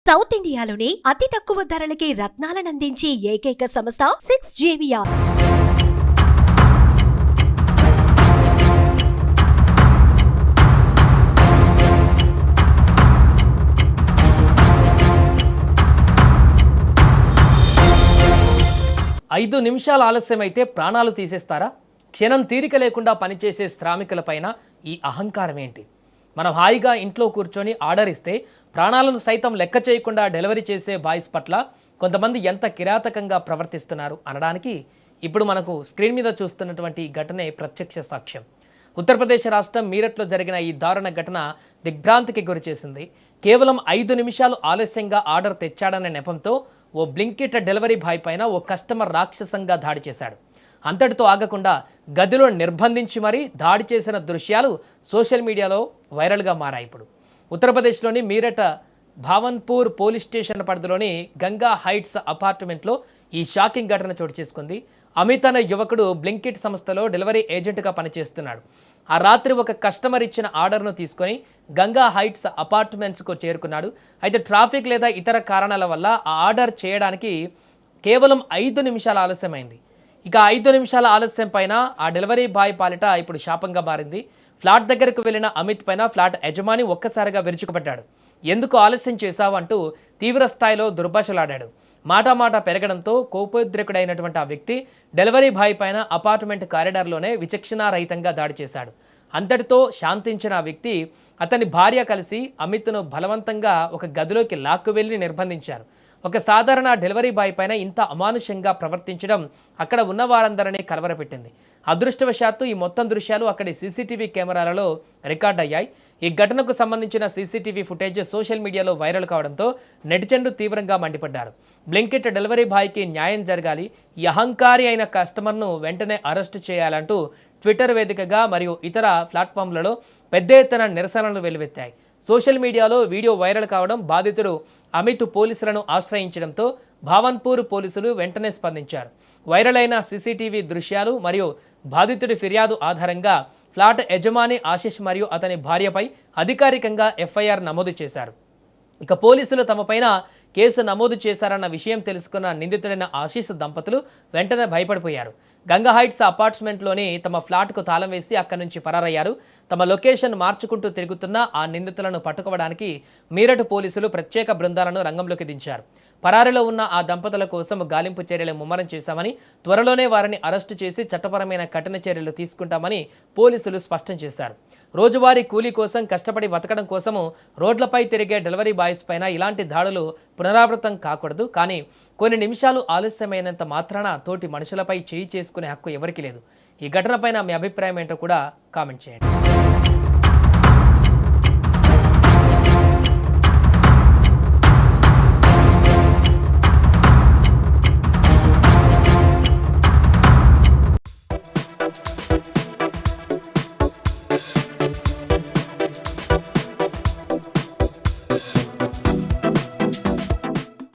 South ఇండియాలోనే అతి తక్కువ ధరలకి రత్నాలను అందించే ఏకైక సంస్థ 6JVR. ఐదు నిమిషాల ఆలస్యమైతే ప్రాణాలు తీసేస్తారా? క్షణం తీరిక లేకుండా పనిచేసే శ్రామికులపైన ఈ అహంకారం ఏంటి? మనం హాయిగా ఇంట్లో కూర్చొని ఆర్డర్ ఇస్తే ప్రాణాలను సైతం లెక్క చేయకుండా డెలివరీ చేసే బాయ్స్ పట్ల కొంతమంది ఎంత కిరాతకంగా ప్రవర్తిస్తున్నారు అనడానికి ఇప్పుడు మనకు స్క్రీన్ మీద చూస్తున్నటువంటి ఈ ఘటనే ప్రత్యక్ష సాక్ష్యం. ఉత్తరప్రదేశ్ రాష్ట్రం మీరట్లో జరిగిన ఈ దారుణ ఘటన దిగ్భ్రాంతికి గురిచేసింది. కేవలం 5 నిమిషాలు ఆలస్యంగా ఆర్డర్ తెచ్చాడనే నెపంతో ఓ బ్లింకిట్ డెలివరీ బాయ్ పైన ఓ కస్టమర్ రాక్షసంగా దాడి చేశాడు. అంతటితో ఆగకుండా గదిలో నిర్బంధించి మరీ దాడి చేసిన దృశ్యాలు సోషల్ మీడియాలో వైరల్గా మారాయి. ఇప్పుడు ఉత్తరప్రదేశ్లోని మీరట్ భావన్పూర్ పోలీస్ స్టేషన్ పరిధిలోని గంగా హైట్స్ అపార్ట్మెంట్లో ఈ షాకింగ్ ఘటన చోటు చేసుకుంది. అమిత్ అనే యువకుడు బ్లింకిట్ సంస్థలో డెలివరీ ఏజెంట్గా పనిచేస్తున్నాడు. ఆ రాత్రి ఒక కస్టమర్ ఇచ్చిన ఆర్డర్ను తీసుకొని గంగా హైట్స్ అపార్ట్మెంట్స్కు చేరుకున్నాడు. అయితే ట్రాఫిక్ లేదా ఇతర కారణాల వల్ల ఆ ఆర్డర్ చేయడానికి కేవలం 5 నిమిషాల ఆలస్యమైంది. ఇక 5 నిమిషాల ఆలస్యం పైన ఆ డెలివరీ బాయ్ పాలిట ఇప్పుడు శాపంగా మారింది. ఫ్లాట్ దగ్గరకు వెళ్ళిన అమిత్ పైన ఫ్లాట్ యజమాని ఒక్కసారిగా విరుచుకుపడ్డాడు. ఎందుకు ఆలస్యం చేశావు అంటూ తీవ్ర స్థాయిలో దుర్భాషలాడాడు. మాట పెరగడంతో కోపోద్రేకుడైనటువంటి ఆ వ్యక్తి డెలివరీ బాయ్ పైన అపార్ట్మెంట్ కారిడార్లోనే విచక్షణారహితంగా దాడి చేశాడు. అంతటితో శాంతించిన ఆ వ్యక్తి అతని భార్య కలిసి అమిత్ను బలవంతంగా ఒక గదిలోకి లాక్కు వెళ్ళి నిర్బంధించారు. ఒక సాధారణ డెలివరీ బాయ్ పైన ఇంత అమానుషంగా ప్రవర్తించడం అక్కడ ఉన్న వారందరినీ కలవరపెట్టింది. అదృష్టవశాత్తు ఈ మొత్తం దృశ్యాలు అక్కడి సీసీటీవీ కెమెరాలలో రికార్డ్ అయ్యాయి. ఈ ఘటనకు సంబంధించిన సీసీటీవీ ఫుటేజ్ సోషల్ మీడియాలో వైరల్ కావడంతో నెటిజన్లు తీవ్రంగా మండిపడ్డారు. బ్లింకిట్ డెలివరీ బాయ్కి న్యాయం జరగాలి, ఈ అహంకారి అయిన కస్టమర్ను వెంటనే అరెస్టు చేయాలంటూ ట్విట్టర్ వేదికగా మరియు ఇతర ప్లాట్ఫామ్లలో పెద్ద ఎత్తున నిరసనలు వెల్లువెత్తాయి. సోషల్ మీడియాలో వీడియో వైరల్ కావడం, బాధితుడు అమిత్ పోలీసులను ఆశ్రయించడంతో భావన్పూర్ పోలీసులు వెంటనే స్పందించారు. వైరల్ అయిన సీసీటీవీ దృశ్యాలు మరియు బాధితుడి ఫిర్యాదు ఆధారంగా ఫ్లాట్ యజమాని ఆశిష్ మరియు అతని భార్యపై అధికారికంగా ఎఫ్ఐఆర్ నమోదు చేశారు. ఇక పోలీసులు తమపైన కేసు నమోదు చేశారన్న విషయం తెలుసుకున్న నిందితుడైన ఆశీష్ దంపతులు వెంటనే భయపడిపోయారు. గంగా హైట్స్ అపార్ట్మెంట్లోని తమ ఫ్లాట్కు తాళం వేసి అక్కడి నుంచి పరారయ్యారు. తమ లొకేషన్ మార్చుకుంటూ తిరుగుతున్న ఆ నిందితులను పట్టుకోవడానికి మీరట్ పోలీసులు ప్రత్యేక బృందాలను రంగంలోకి దించారు. పరారీలో ఉన్న ఆ దంపతుల కోసం గాలింపు చర్యలు ముమ్మరం చేశామని, త్వరలోనే వారిని అరెస్టు చేసి చట్టపరమైన కఠిన చర్యలు తీసుకుంటామని పోలీసులు స్పష్టం చేశారు. రోజువారీ కూలీ కోసం కష్టపడి బతకడం కోసము రోడ్లపై తిరిగే డెలివరీ బాయ్స్ పైన ఇలాంటి దాడులు పునరావృతం కాకూడదు. కానీ కొన్ని నిమిషాలు ఆలస్యమైనంత మాత్రాన తోటి మనుషులపై చేయి చేసుకునే హక్కు ఎవరికీ లేదు. ఈ ఘటనపైన మీ అభిప్రాయం ఏంటో కూడా కామెంట్ చేయండి.